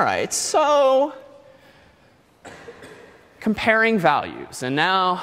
right, so comparing values. And now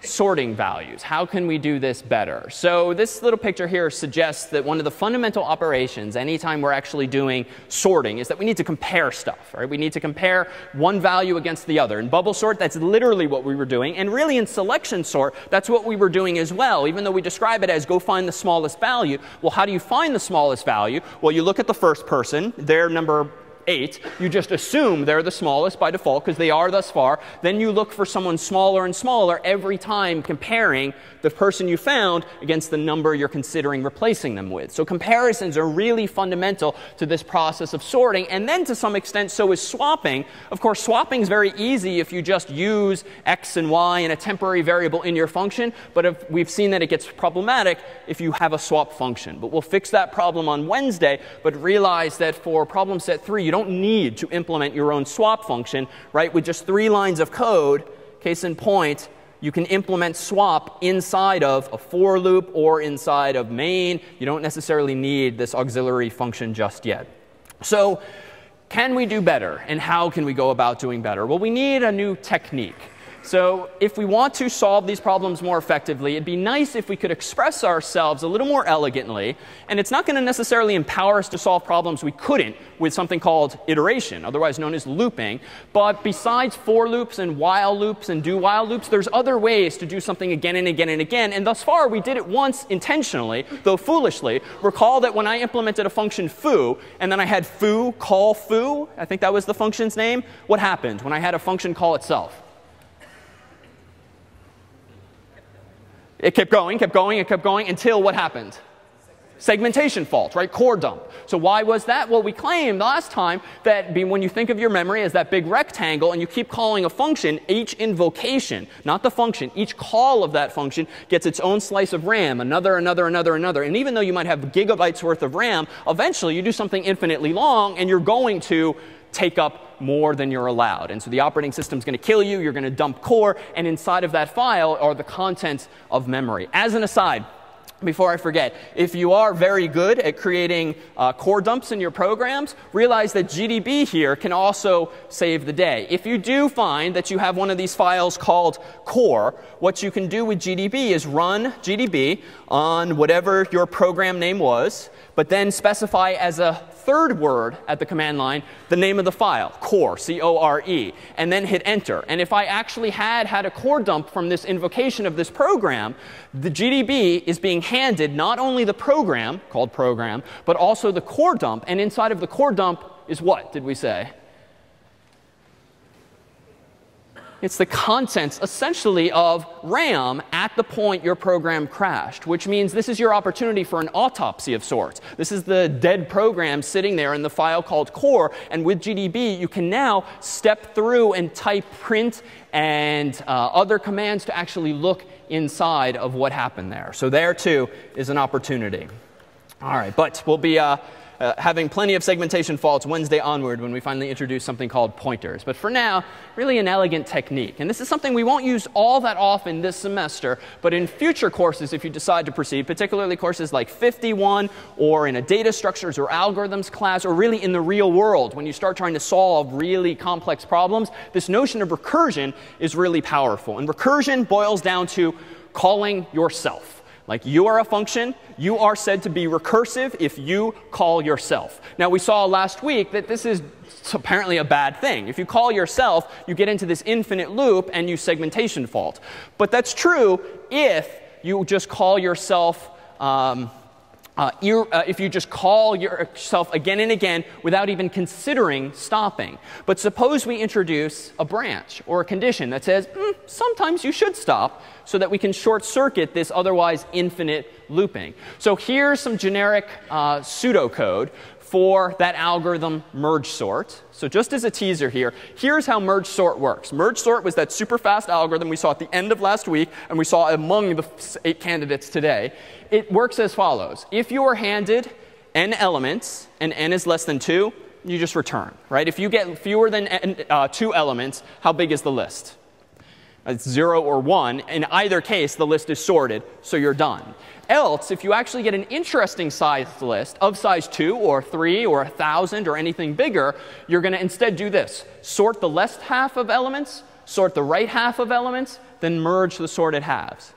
sorting values. How can we do this better? So this little picture here suggests that one of the fundamental operations anytime we're actually doing sorting is that we need to compare stuff, right? We need to compare one value against the other. In bubble sort, that's literally what we were doing. And really in selection sort, that's what we were doing as well, even though we describe it as go find the smallest value. Well, how do you find the smallest value? Well, you look at the first person, their number 8. You just assume they're the smallest by default because they are thus far. Then you look for someone smaller and smaller every time comparing the person you found against the number you're considering replacing them with. So comparisons are really fundamental to this process of sorting. And then to some extent, so is swapping. Of course, swapping is very easy if you just use x and y and a temporary variable in your function. But if we've seen that it gets problematic if you have a swap function. But we'll fix that problem on Wednesday. But realize that for problem set 3, you don't need to implement your own swap function, right? With just 3 lines of code, case in point, you can implement swap inside of a for loop or inside of main. You don't necessarily need this auxiliary function just yet. So can we do better? And how can we go about doing better? Well, we need a new technique. So if we want to solve these problems more effectively, it'd be nice if we could express ourselves a little more elegantly. And it's not going to necessarily empower us to solve problems we couldn't with something called iteration, otherwise known as looping. But besides for loops and while loops and do while loops, there's other ways to do something again and again and again. And thus far, we did it once intentionally, though foolishly. Recall that when I implemented a function foo, and then I had foo call foo, I think that was the function's name, what happened when I had a function call itself? It kept going, kept going, and kept going until what happened? Segmentation fault, right? Core dump. So why was that? Well, we claimed last time that when you think of your memory as that big rectangle and you keep calling a function, each invocation, not the function, each call of that function gets its own slice of RAM, another. And even though you might have gigabytes worth of RAM, eventually you do something infinitely long and you're going to take up more than you're allowed. And so the operating system is going to kill you. You're going to dump core. And inside of that file are the contents of memory. As an aside, before I forget, if you are very good at creating core dumps in your programs, realize that GDB here can also save the day. If you do find that you have one of these files called core, what you can do with GDB is run GDB on whatever your program name was, but then specify as a third word at the command line the name of the file, core, C-O-R-E, and then hit enter. And if I actually had a core dump from this invocation of this program, the GDB is being handed not only the program, called program, but also the core dump. And inside of the core dump is what, did we say? It's the contents, essentially, of RAM at the point your program crashed, which means this is your opportunity for an autopsy of sorts. This is the dead program sitting there in the file called core. And with GDB, you can now step through and type print and other commands to actually look inside of what happened there. So there, too, is an opportunity. All right, but we'll be having plenty of segmentation faults Wednesday onward when we finally introduce something called pointers. But for now, really an elegant technique. And this is something we won't use all that often this semester, but in future courses, if you decide to proceed, particularly courses like 51 or in a data structures or algorithms class, or really in the real world, when you start trying to solve really complex problems, this notion of recursion is really powerful. And recursion boils down to calling yourself. Like you are a function, you are said to be recursive if you call yourself. Now, we saw last week that this is apparently a bad thing. If you call yourself, you get into this infinite loop and you segmentation fault. But that's true if you just call yourself if you just call yourself again and again without even considering stopping. But suppose we introduce a branch or a condition that says, sometimes you should stop, so that we can short circuit this otherwise infinite looping. So here's some generic pseudocode for that algorithm merge sort. So just as a teaser here, here's how merge sort works. Merge sort was that super fast algorithm we saw at the end of last week, and we saw among the 8 candidates today. It works as follows. If you are handed n elements, and n is less than 2, you just return, right? If you get fewer than 2 elements, how big is the list? It's 0 or 1. In either case, the list is sorted, so you're done. Else, if you actually get an interesting sized list of size 2 or 3 or 1,000 or anything bigger, you're going to instead do this. Sort the left half of elements, sort the right half of elements, then merge the sorted halves.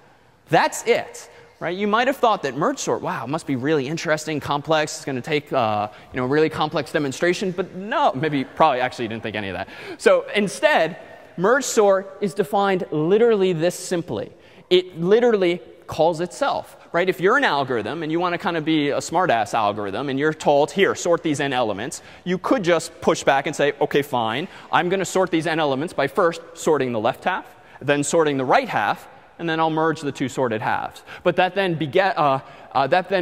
That's it. Right? You might have thought that merge sort, wow, must be really interesting, complex. It's going to take a really complex demonstration. But no, probably actually didn't think any of that. So instead, merge sort is defined literally this simply. It literally calls itself. Right? If you're an algorithm and you want to kind of be a smartass algorithm and you're told, here, sort these n elements, you could just push back and say, OK, fine. I'm going to sort these n elements by first sorting the left half, then sorting the right half, and then I'll merge the two sorted halves. But that then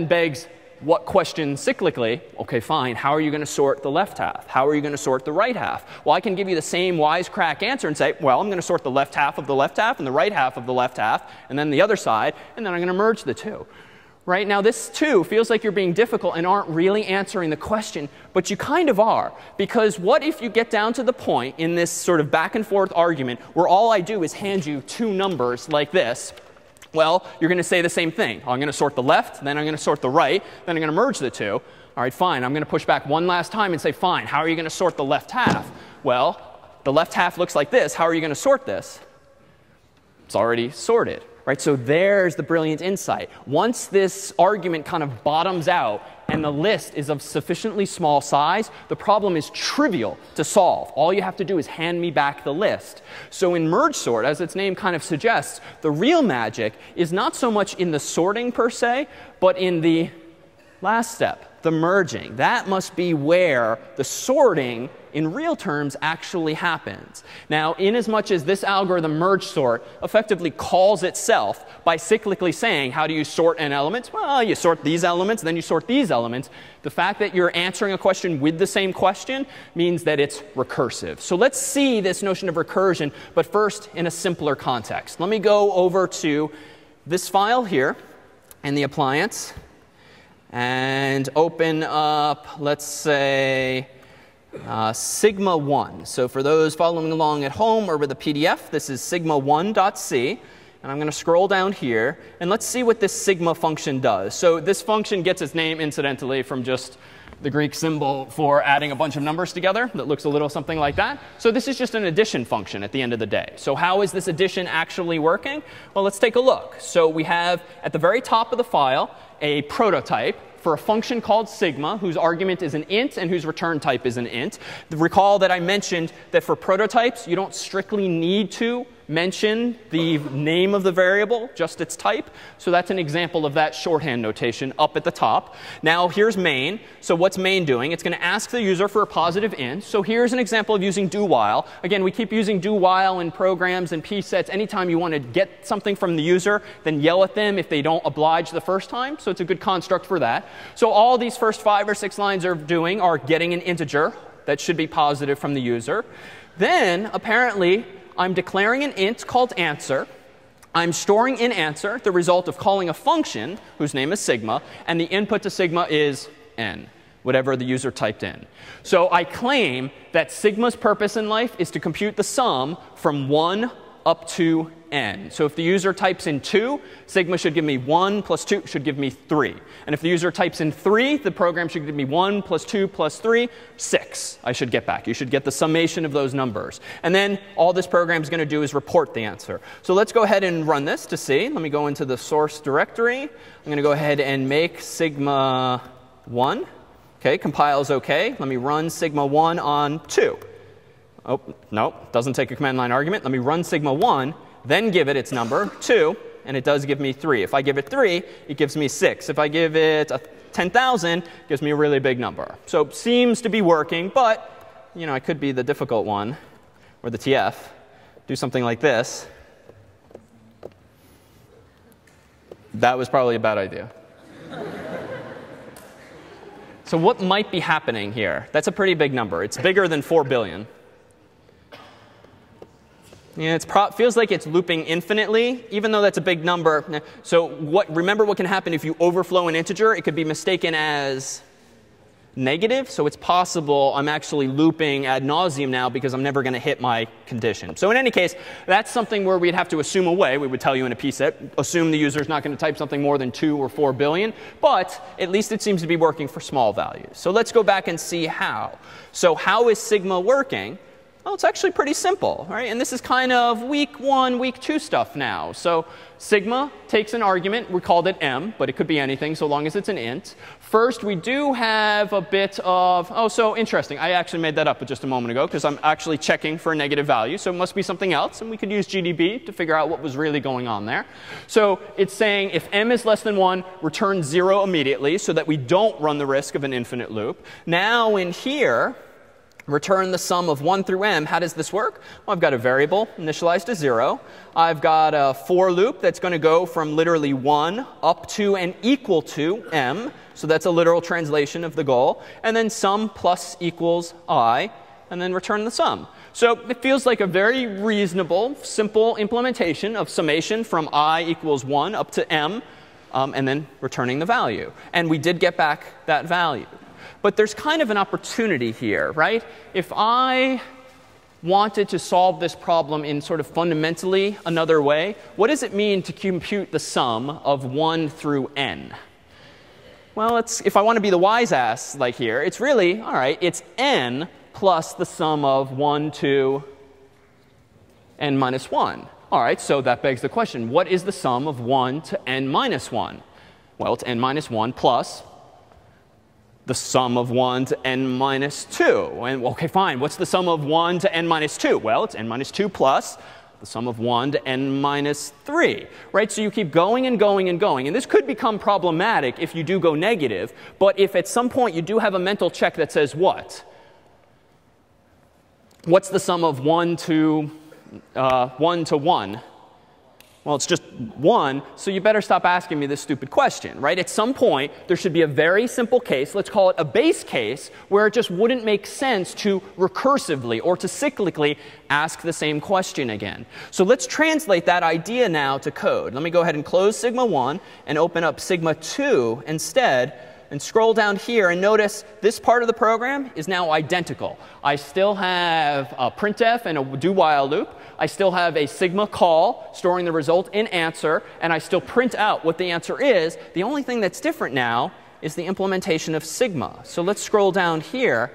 begs what question cyclically? OK, fine. How are you going to sort the left half? How are you going to sort the right half? Well, I can give you the same wisecrack answer and say, well, I'm going to sort the left half of the left half and the right half of the left half, and then the other side, and then I'm going to merge the two. Right? Now, this, too, feels like you're being difficult and aren't really answering the question, but you kind of are. Because what if you get down to the point in this sort of back and forth argument where all I do is hand you two numbers like this? Well, you're going to say the same thing. I'm going to sort the left, then I'm going to sort the right, then I'm going to merge the two. All right, fine. I'm going to push back one last time and say, fine, how are you going to sort the left half? Well, the left half looks like this. How are you going to sort this? It's already sorted. Right? So there's the brilliant insight. Once this argument kind of bottoms out and the list is of sufficiently small size, the problem is trivial to solve. All you have to do is hand me back the list. So in merge sort, as its name kind of suggests, the real magic is not so much in the sorting per se, but in the last step, the merging. That must be where the sorting in real terms actually happens. Now, inasmuch as this algorithm merge sort effectively calls itself by cyclically saying, how do you sort n elements? Well, you sort these elements, then you sort these elements. The fact that you're answering a question with the same question means that it's recursive. So let's see this notion of recursion, but first in a simpler context. Let me go over to this file here in the appliance and open up, let's say, sigma 1. So for those following along at home or with a PDF, this is sigma1.c. And I'm going to scroll down here. And let's see what this sigma function does. So this function gets its name, incidentally, from just the Greek symbol for adding a bunch of numbers together that looks a little something like that. So this is just an addition function at the end of the day. So how is this addition actually working? Well, let's take a look. So we have at the very top of the file a prototype for a function called sigma, whose argument is an int and whose return type is an int. Recall that I mentioned that for prototypes, you don't strictly need to mention the name of the variable, just its type. So that's an example of that shorthand notation up at the top. Now here's main. So what's main doing? It's going to ask the user for a positive int. So here's an example of using do while. Again, we keep using do while in programs and psets. Anytime you want to get something from the user, then yell at them if they don't oblige the first time. So it's a good construct for that. So all these first 5 or 6 lines are doing are getting an integer that should be positive from the user. Then apparently I'm declaring an int called answer. I'm storing in answer the result of calling a function whose name is sigma, and the input to sigma is n, whatever the user typed in. So I claim that sigma's purpose in life is to compute the sum from 1 up to n. So if the user types in 2, sigma should give me 1 plus 2 should give me 3. And if the user types in 3, the program should give me 1 plus 2 plus 3, 6 I should get back. You should get the summation of those numbers. And then all this program is going to do is report the answer. So let's go ahead and run this to see. Let me go into the source directory. I'm going to go ahead and make sigma 1. OK, compiles OK. Let me run sigma 1 on 2. Oh, no, doesn't take a command line argument. Let me run sigma 1, then give it its number, 2, and it does give me 3. If I give it 3, it gives me 6. If I give it 10,000, it gives me a really big number. So it seems to be working, but it could be the difficult one, or the TF. Do something like this. That was probably a bad idea. So what might be happening here? That's a pretty big number. It's bigger than 4 billion. Yeah, it feels like it's looping infinitely, even though that's a big number. So remember what can happen if you overflow an integer? It could be mistaken as negative. So it's possible I'm actually looping ad nauseum now because I'm never going to hit my condition. So in any case, that's something where we'd have to assume away. We would tell you in a pset, assume the user is not going to type something more than 2 or 4 billion. But at least it seems to be working for small values. So let's go back and see how. So how is sigma working? Well, it's actually pretty simple, right? And this is kind of week 1, week 2 stuff now. So sigma takes an argument. We called it m, but it could be anything so long as it's an int. First, we do have a bit of, oh, so interesting. I actually made that up just a moment ago because I'm actually checking for a negative value. So it must be something else. And we could use GDB to figure out what was really going on there. So it's saying if m is less than 1, return 0 immediately so that we don't run the risk of an infinite loop. Now in here, return the sum of 1 through m. How does this work? Well, I've got a variable initialized to 0. I've got a for loop that's going to go from literally 1 up to and equal to m. So that's a literal translation of the goal. And then sum plus equals I, and then return the sum. So it feels like a very reasonable, simple implementation of summation from I equals 1 up to m, and then returning the value. And we did get back that value. But there's kind of an opportunity here, right? If I wanted to solve this problem in sort of fundamentally another way, what does it mean to compute the sum of 1 through n? Well, if I want to be the wise ass like here, it's really, all right, it's n plus the sum of 1 to n minus 1. All right, so that begs the question, what is the sum of 1 to n minus 1? Well, it's n minus 1 plus the sum of 1 to n minus 2. And OK, fine. What's the sum of 1 to n minus 2? Well, it's n minus 2 plus the sum of 1 to n minus 3. Right? So you keep going and going and going. And this could become problematic if you do go negative. But if at some point you do have a mental check that says what? What's the sum of 1 to 1? Well, it's just 1, so you better stop asking me this stupid question, right? At some point, there should be a very simple case, let's call it a base case, where it just wouldn't make sense to recursively or to cyclically ask the same question again. So let's translate that idea now to code. Let me go ahead and close sigma 1 and open up sigma 2 instead. And scroll down here and notice this part of the program is now identical. I still have a printf and a do while loop. I still have a sigma call storing the result in answer. And I still print out what the answer is. The only thing that's different now is the implementation of sigma. So let's scroll down here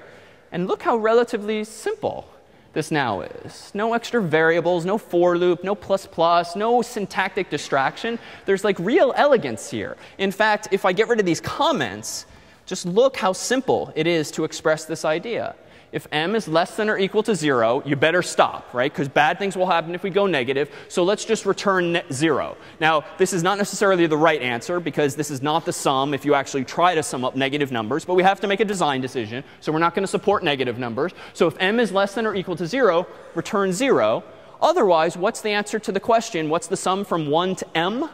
and look how relatively simple this now is. No extra variables, no for loop, no plus plus, no syntactic distraction. There's like real elegance here. In fact, if I get rid of these comments, just look how simple it is to express this idea. If m is less than or equal to 0, you better stop, right? Because bad things will happen if we go negative. So let's just return 0. Now, this is not necessarily the right answer because this is not the sum if you actually try to sum up negative numbers. But we have to make a design decision. So we're not going to support negative numbers. So if m is less than or equal to 0, return 0. Otherwise, what's the answer to the question, what's the sum from 1 to m?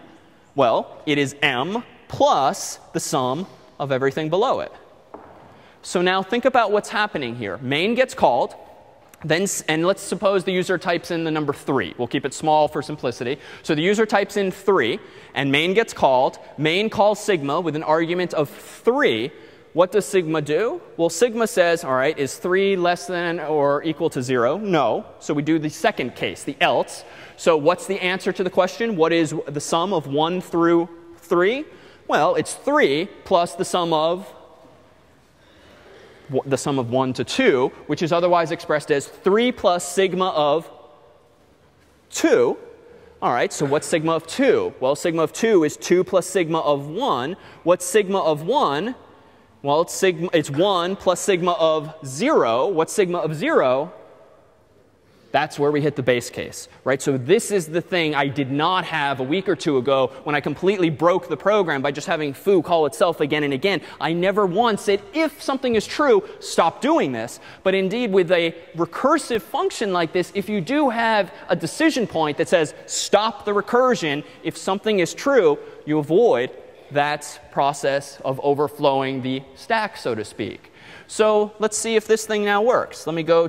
Well, it is m plus the sum of everything below it. So now think about what's happening here. Main gets called. And let's suppose the user types in the number 3. We'll keep it small for simplicity. So the user types in 3, and main gets called. Main calls sigma with an argument of 3. What does sigma do? Well, sigma says, all right, is 3 less than or equal to 0? No. So we do the second case, the else. So what's the answer to the question? What is the sum of 1 through 3? Well, it's 3 plus the sum of 1 to 2, which is otherwise expressed as 3 plus sigma of 2. All right, so what's sigma of 2? Well, sigma of 2 is 2 plus sigma of 1. What's sigma of 1? Well, it's 1 plus sigma of 0. What's sigma of 0? That's where we hit the base case, right? So this is the thing I did not have a week or two ago when I completely broke the program by just having foo call itself again and again. I never once said, if something is true, stop doing this. But indeed, with a recursive function like this, if you do have a decision point that says, stop the recursion, if something is true, you avoid that process of overflowing the stack, so to speak. So let's see if this thing now works. Let me go